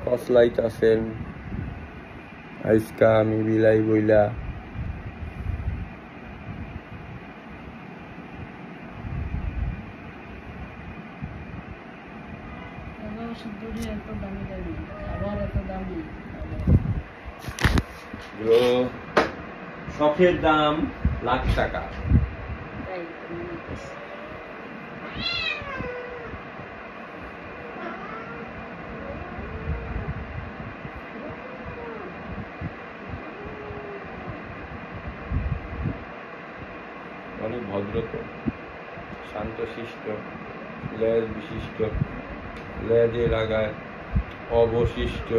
কসলাইতাছেন আজকা আমি বিলাই বইলা। শখের দাম লাখ টাকা। অনেক ভদ্র তো, শান্তশিষ্ট, লেজ বিশিষ্ট, লেজে লাগায় অবশিষ্ট।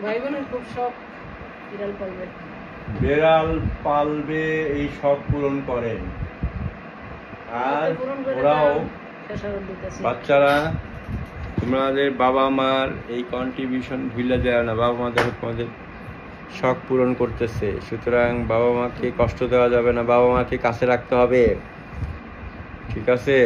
ভাই বোনের খুব শখ বিড়াল পালবে। বিড়াল পালবে এই শখ পূরণ করেন। আর ওরাও বাচ্চারা তোমাদের বাবা মার এই কন্ট্রিবিউশন ভুলে দেয় না। বাবা মা দেখো তোমাদের শখ পূরণ করতেছে, সুতরাং বাবা মাকে কষ্ট দেওয়া যাবে না, বাবা মাকে কাছে রাখতে হবে, ঠিক আছে?